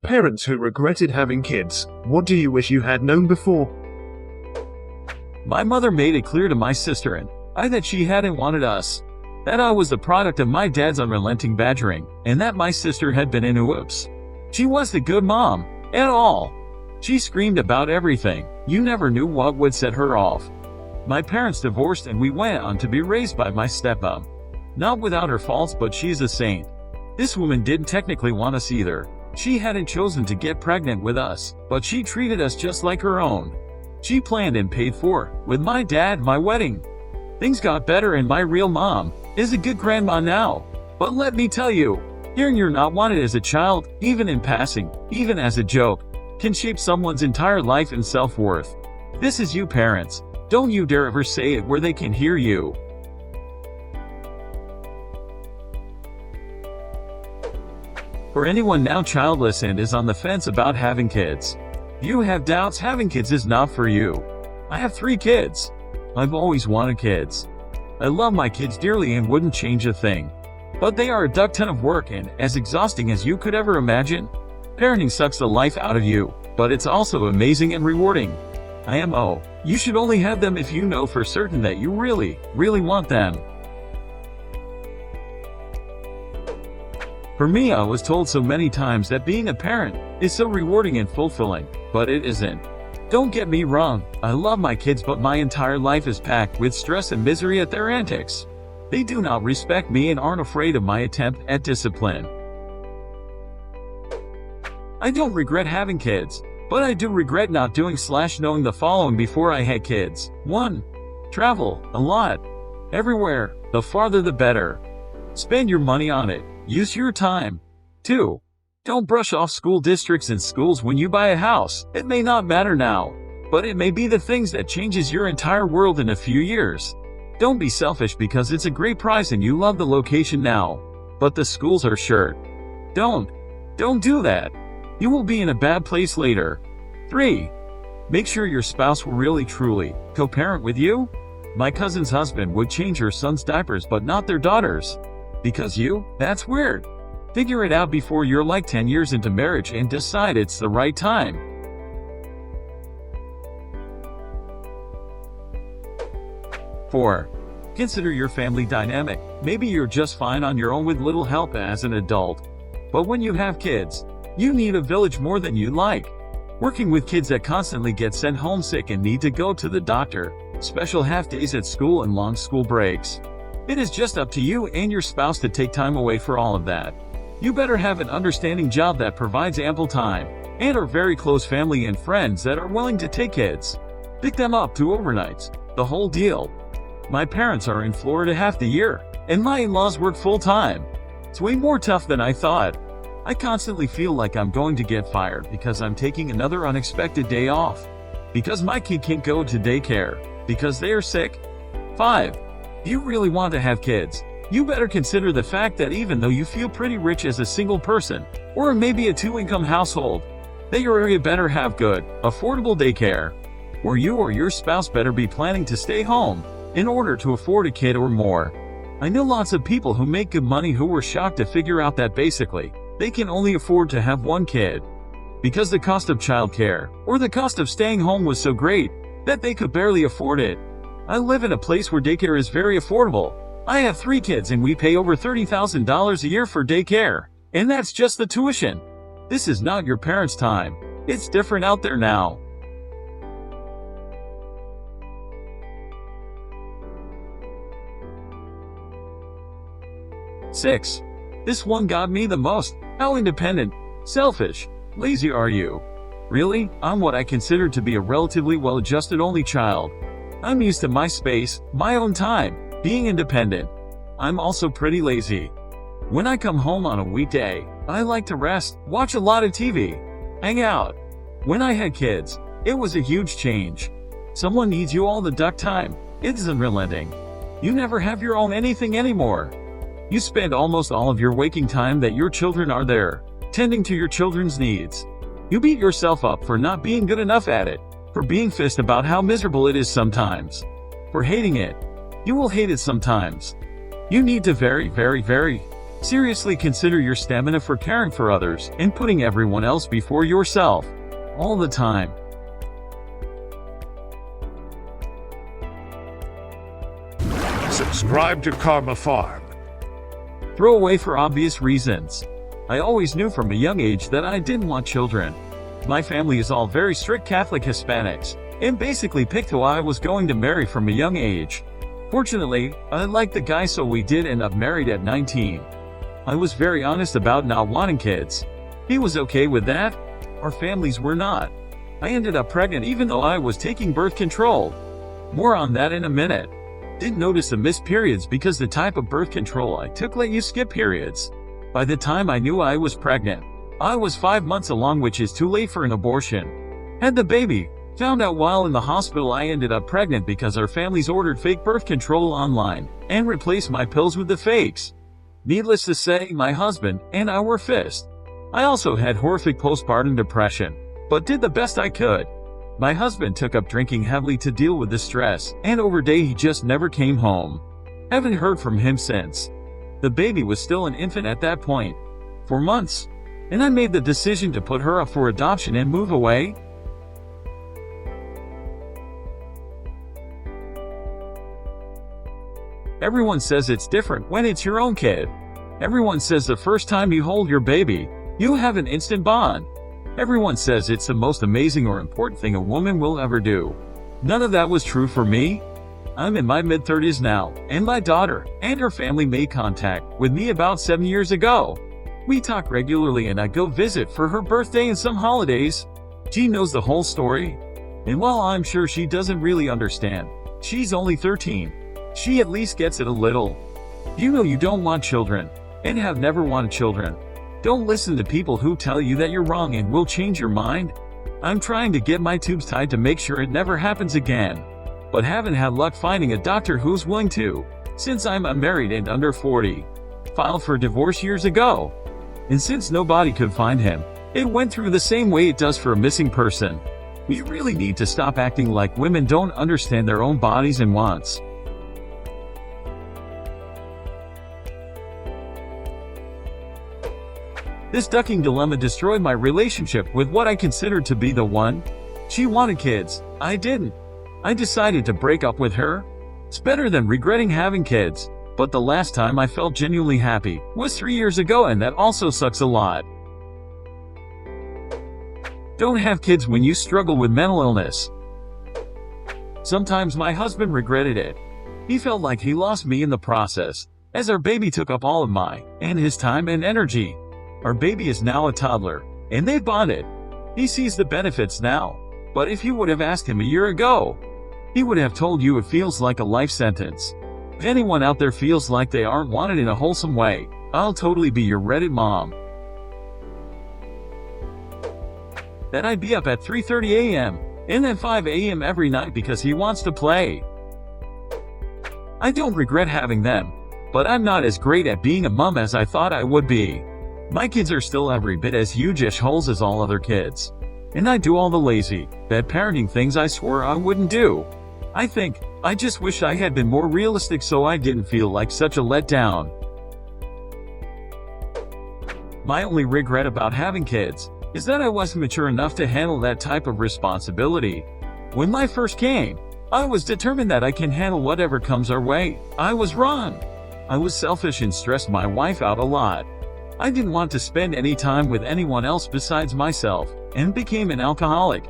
Parents who regretted having kids. What do you wish you had known before? My mother made it clear to my sister and I that she hadn't wanted us. That I was the product of my dad's unrelenting badgering, and that my sister had been in a whoops. She was the good mom, at all. She screamed about everything. You never knew what would set her off. My parents divorced and we went on to be raised by my stepmom. Not without her faults, but she's a saint. This woman didn't technically want us either. She hadn't chosen to get pregnant with us, but she treated us just like her own. She planned and paid for, with my dad, my wedding. Things got better and my real mom is a good grandma now. But let me tell you, hearing you're not wanted as a child, even in passing, even as a joke, can shape someone's entire life and self-worth. This is you parents. Don't you dare ever say it where they can hear you. For anyone now childless and is on the fence about having kids, you have doubts, having kids is not for you. I have 3 kids. I've always wanted kids. I love my kids dearly and wouldn't change a thing. But they are a duck ton of work and as exhausting as you could ever imagine. Parenting sucks the life out of you, but it's also amazing and rewarding. IMO, you should only have them if you know for certain that you really, really want them. For me, I was told so many times that being a parent is so rewarding and fulfilling, but it isn't. Don't get me wrong, I love my kids, but my entire life is packed with stress and misery at their antics. They do not respect me and aren't afraid of my attempt at discipline. I don't regret having kids, but I do regret not doing/knowing the following before I had kids. 1. Travel, a lot. Everywhere, the farther the better. Spend your money on it. Use your time. 2. Don't brush off school districts and schools when you buy a house. It may not matter now, but it may be the things that changes your entire world in a few years. Don't be selfish because it's a great price and you love the location now, but the schools are short. Don't do that. You will be in a bad place later. 3. Make sure your spouse will really truly co-parent with you. My cousin's husband would change her son's diapers but not their daughters. Because that's weird. Figure it out before you're like 10 years into marriage and decide it's the right time. 4. Consider your family dynamic. Maybe you're just fine on your own with little help as an adult. But when you have kids, you need a village more than you like. Working with kids that constantly get sent home sick and need to go to the doctor, special half days at school and long school breaks. It is just up to you and your spouse to take time away for all of that. You better have an understanding job that provides ample time, and are very close family and friends that are willing to take kids. Pick them up, do overnights, the whole deal. My parents are in Florida half the year, and my in-laws work full-time. It's way more tough than I thought. I constantly feel like I'm going to get fired because I'm taking another unexpected day off. Because my kid can't go to daycare, because they are sick. 5. If you really want to have kids, you better consider the fact that even though you feel pretty rich as a single person, or maybe a 2-income household, that your area better have good, affordable daycare. Or you or your spouse better be planning to stay home in order to afford a kid or more. I know lots of people who make good money who were shocked to figure out that basically, they can only afford to have 1 kid. Because the cost of childcare, or the cost of staying home was so great, that they could barely afford it. I live in a place where daycare is very affordable. I have 3 kids and we pay over $30,000 a year for daycare. And that's just the tuition. This is not your parents' time. It's different out there now. 6. This one got me the most. How independent, selfish, lazy are you? Really? I'm what I consider to be a relatively well-adjusted only child. I'm used to my space, my own time, being independent. I'm also pretty lazy. When I come home on a weekday, I like to rest, watch a lot of TV, hang out. When I had kids, it was a huge change. Someone needs you all the duck time. It isn't relenting. You never have your own anything anymore. You spend almost all of your waking time that your children are there, tending to your children's needs. You beat yourself up for not being good enough at it, for being pissed about how miserable it is sometimes, for hating it. You will hate it sometimes. You need to very Seriously consider your stamina for caring for others and putting everyone else before yourself. All the time. Subscribe to Karma Farm. Throw away for obvious reasons. I always knew from a young age that I didn't want children. My family is all very strict Catholic Hispanics, and basically picked who I was going to marry from a young age. Fortunately, I liked the guy, so we did end up married at 19. I was very honest about not wanting kids. He was okay with that. Our families were not. I ended up pregnant even though I was taking birth control. More on that in a minute. Didn't notice the missed periods because the type of birth control I took let you skip periods. By the time I knew I was pregnant, I was 5 months along, which is too late for an abortion. Had the baby. Found out while in the hospital I ended up pregnant because our families ordered fake birth control online and replaced my pills with the fakes. Needless to say, my husband and I were fist. I also had horrific postpartum depression, but did the best I could. My husband took up drinking heavily to deal with the stress, and over day he just never came home. Haven't heard from him since. The baby was still an infant at that point. For months. And I made the decision to put her up for adoption and move away. Everyone says it's different when it's your own kid. Everyone says the first time you hold your baby, you have an instant bond. Everyone says it's the most amazing or important thing a woman will ever do. None of that was true for me. I'm in my mid-30s now, and my daughter and her family made contact with me about 7 years ago. We talk regularly and I go visit for her birthday and some holidays. She knows the whole story. And while I'm sure she doesn't really understand, she's only 13. She at least gets it a little. You know you don't want children, and have never wanted children. Don't listen to people who tell you that you're wrong and will change your mind. I'm trying to get my tubes tied to make sure it never happens again. But haven't had luck finding a doctor who's willing to, since I'm unmarried and under 40. Filed for divorce years ago. And since nobody could find him, it went through the same way it does for a missing person. We really need to stop acting like women don't understand their own bodies and wants. This ducking dilemma destroyed my relationship with what I considered to be the one. She wanted kids. I didn't. I decided to break up with her. It's better than regretting having kids. But the last time I felt genuinely happy was 3 years ago, and that also sucks a lot. Don't have kids when you struggle with mental illness. Sometimes my husband regretted it. He felt like he lost me in the process, as our baby took up all of my and his time and energy. Our baby is now a toddler, and they bonded. He sees the benefits now, but if you would have asked him a year ago, he would have told you it feels like a life sentence. If anyone out there feels like they aren't wanted in a wholesome way, I'll totally be your Reddit mom. That I'd be up at 3:30 a.m. and then 5 a.m. every night because he wants to play. I don't regret having them, but I'm not as great at being a mom as I thought I would be. My kids are still every bit as huge holes as all other kids. And I do all the lazy, bad parenting things I swore I wouldn't do. I just wish I had been more realistic so I didn't feel like such a letdown. My only regret about having kids is that I wasn't mature enough to handle that type of responsibility. When life first came, I was determined that I can handle whatever comes our way. I was wrong. I was selfish and stressed my wife out a lot. I didn't want to spend any time with anyone else besides myself, and became an alcoholic.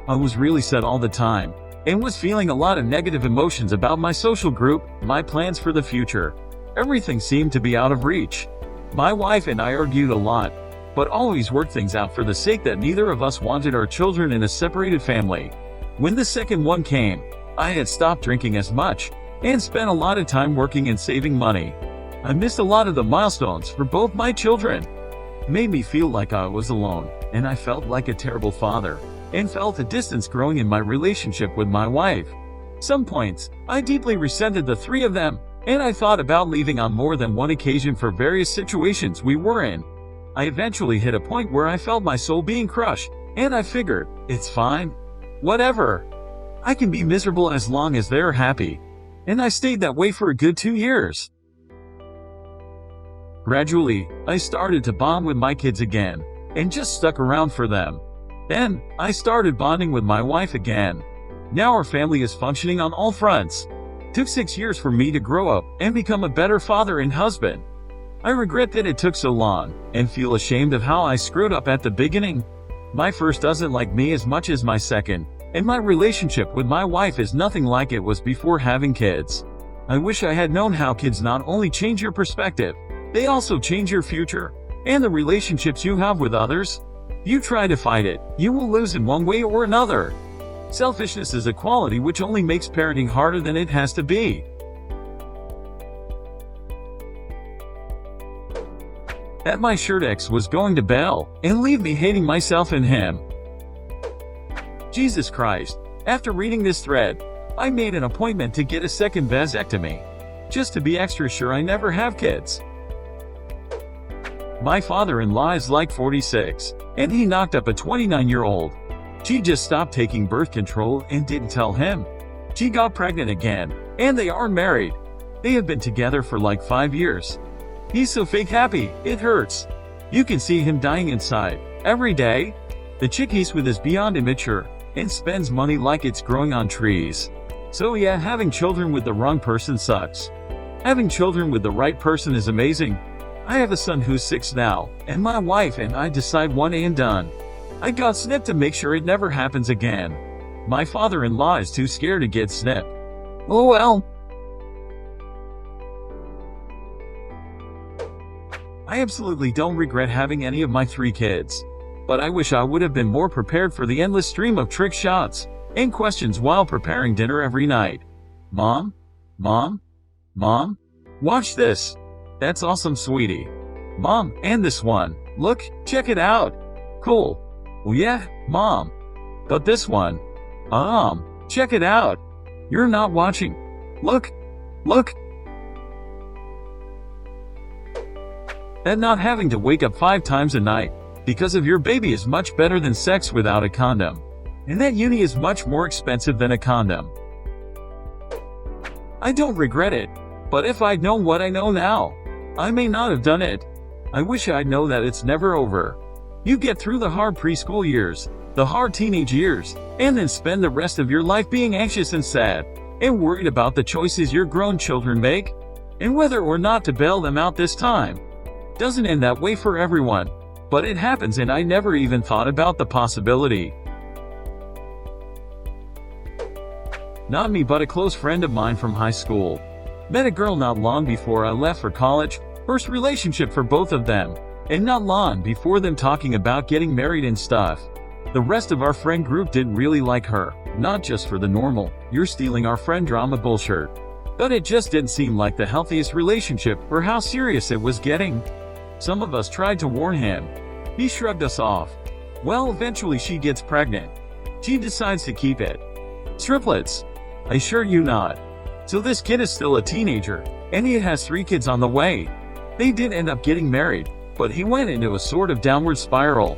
I was really sad all the time, and was feeling a lot of negative emotions about my social group, my plans for the future. Everything seemed to be out of reach. My wife and I argued a lot, but always worked things out for the sake that neither of us wanted our children in a separated family. When the second one came, I had stopped drinking as much, and spent a lot of time working and saving money. I missed a lot of the milestones for both my children. It made me feel like I was alone, and I felt like a terrible father, and felt a distance growing in my relationship with my wife. Some points, I deeply resented the three of them, and I thought about leaving on more than one occasion for various situations we were in. I eventually hit a point where I felt my soul being crushed, and I figured, it's fine. Whatever. I can be miserable as long as they're happy. And I stayed that way for a good 2 years. Gradually, I started to bond with my kids again, and just stuck around for them. Then, I started bonding with my wife again. Now our family is functioning on all fronts. Took 6 years for me to grow up and become a better father and husband. I regret that it took so long, and feel ashamed of how I screwed up at the beginning. My first doesn't like me as much as my second, and my relationship with my wife is nothing like it was before having kids. I wish I had known how kids not only change your perspective, they also change your future, and the relationships you have with others. You try to fight it, you will lose in one way or another. Selfishness is a quality which only makes parenting harder than it has to be. That my shirt ex was going to bail and leave me hating myself and him. Jesus Christ. After reading this thread, I made an appointment to get a second vasectomy, just to be extra sure I never have kids. My father-in-law is like 46, and he knocked up a 29-year-old. She just stopped taking birth control and didn't tell him. She got pregnant again, and they are married. They have been together for like 5 years. He's so fake happy, it hurts. You can see him dying inside, every day. The chick he's with is beyond immature, and spends money like it's growing on trees. So yeah, having children with the wrong person sucks. Having children with the right person is amazing. I have a son who's 6 now, and my wife and I decide one and done. I got snipped to make sure it never happens again. My father-in-law is too scared to get snipped. Oh well. I absolutely don't regret having any of my 3 kids. But I wish I would have been more prepared for the endless stream of trick shots and questions while preparing dinner every night. Mom? Mom? Mom? Watch this. That's awesome, sweetie. Mom, and this one. Look, check it out. Cool. Well, yeah, Mom. But this one. Check it out. You're not watching. Look. Look. That not having to wake up 5 times a night because of your baby is much better than sex without a condom. And that uni is much more expensive than a condom. I don't regret it. But if I'd known what I know now, I may not have done it. I wish I'd know that it's never over. You get through the hard preschool years, the hard teenage years, and then spend the rest of your life being anxious and sad, and worried about the choices your grown children make, and whether or not to bail them out this time. Doesn't end that way for everyone, but it happens, and I never even thought about the possibility. Not me, but a close friend of mine from high school. Met a girl not long before I left for college, first relationship for both of them, and not long before them talking about getting married and stuff. The rest of our friend group didn't really like her, not just for the normal, you're stealing our friend drama bullshit, but it just didn't seem like the healthiest relationship for how serious it was getting. Some of us tried to warn him. He shrugged us off. Well, eventually she gets pregnant. She decides to keep it. Triplets. I assure you not. So this kid is still a teenager, and he has 3 kids on the way. They did end up getting married, but he went into a sort of downward spiral.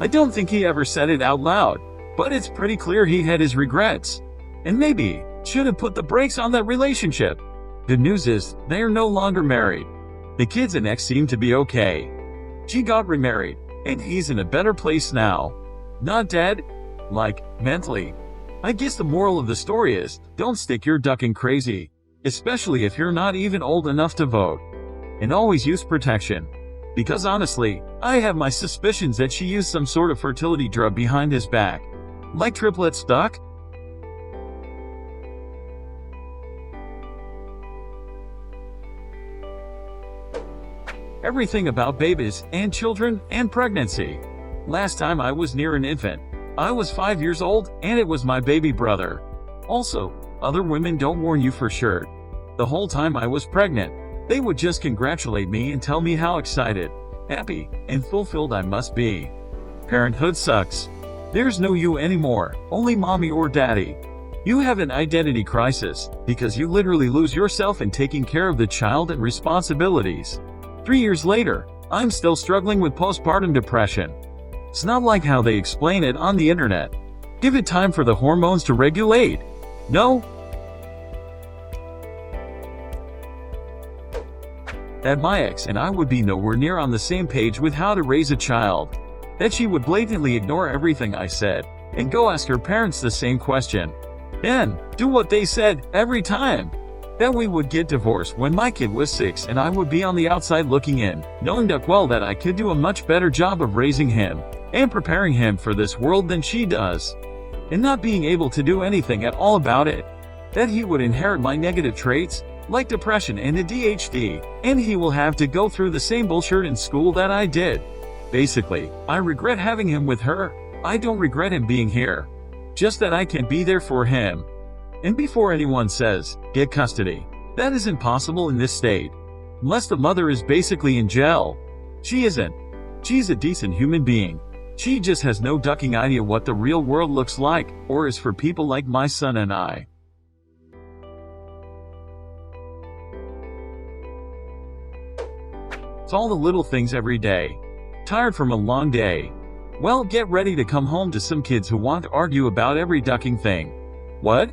I don't think he ever said it out loud, but it's pretty clear he had his regrets. And maybe should have put the brakes on that relationship. Good news is, they are no longer married. The kids and ex seem to be okay. She got remarried, and he's in a better place now. Not dead, like, mentally. I guess the moral of the story is, don't stick your duck in crazy, especially if you're not even old enough to vote. And always use protection. Because honestly, I have my suspicions that she used some sort of fertility drug behind his back. Like triplet stuck? Everything about babies and children and pregnancy. Last time I was near an infant, I was 5 years old, and it was my baby brother. Also, other women don't warn you for sure. The whole time I was pregnant, they would just congratulate me and tell me how excited, happy, and fulfilled I must be. Parenthood sucks. There's no you anymore, only mommy or daddy. You have an identity crisis, because you literally lose yourself in taking care of the child and responsibilities. 3 years later, I'm still struggling with postpartum depression. It's not like how they explain it on the internet. Give it time for the hormones to regulate. No. that my ex and I would be nowhere near on the same page with how to raise a child, that she would blatantly ignore everything I said and go ask her parents the same question, and do what they said every time, that we would get divorced when my kid was 6 and I would be on the outside looking in, knowing that well that I could do a much better job of raising him and preparing him for this world than she does, and not being able to do anything at all about it, that he would inherit my negative traits, like depression and ADHD, and he will have to go through the same bullshit in school that I did. Basically, I regret having him with her. I don't regret him being here. Just that I can't be there for him. And before anyone says, get custody, that isn't possible in this state. Unless the mother is basically in jail. She isn't. She's a decent human being. She just has no ducking idea what the real world looks like, or is for people like my son and I. It's all the little things every day. Tired from a long day? Well, get ready to come home to some kids who want to argue about every ducking thing. What?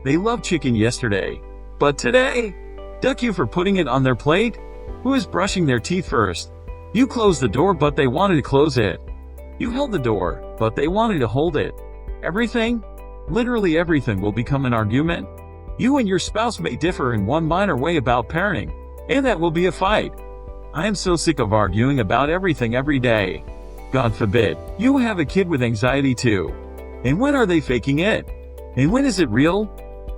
They loved chicken yesterday, but today? Duck you for putting it on their plate? Who is brushing their teeth first? You closed the door but they wanted to close it. You held the door, but they wanted to hold it. Everything? Literally everything will become an argument. You and your spouse may differ in one minor way about parenting, and that will be a fight. I am so sick of arguing about everything every day. God forbid, you have a kid with anxiety too. And when are they faking it? And when is it real?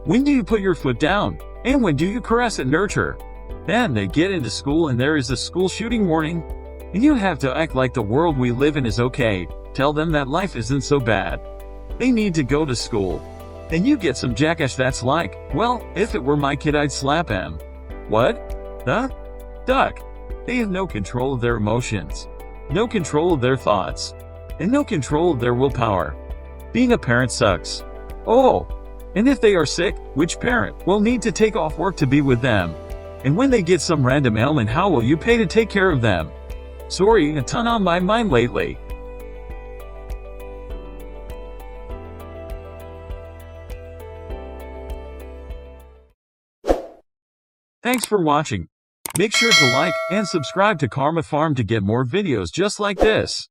When do you put your foot down? And when do you caress and nurture? Then they get into school and there is a school shooting warning. And you have to act like the world we live in is okay. Tell them that life isn't so bad. They need to go to school. And you get some jackass that's like, well, if it were my kid I'd slap him. What? Huh? Duck. They have no control of their emotions, no control of their thoughts, and no control of their willpower. Being a parent sucks. Oh, and if they are sick, which parent will need to take off work to be with them? And when they get some random ailment, how will you pay to take care of them? Sorry, a ton on my mind lately. Thanks for watching. Make sure to like and subscribe to Karma Farm to get more videos just like this.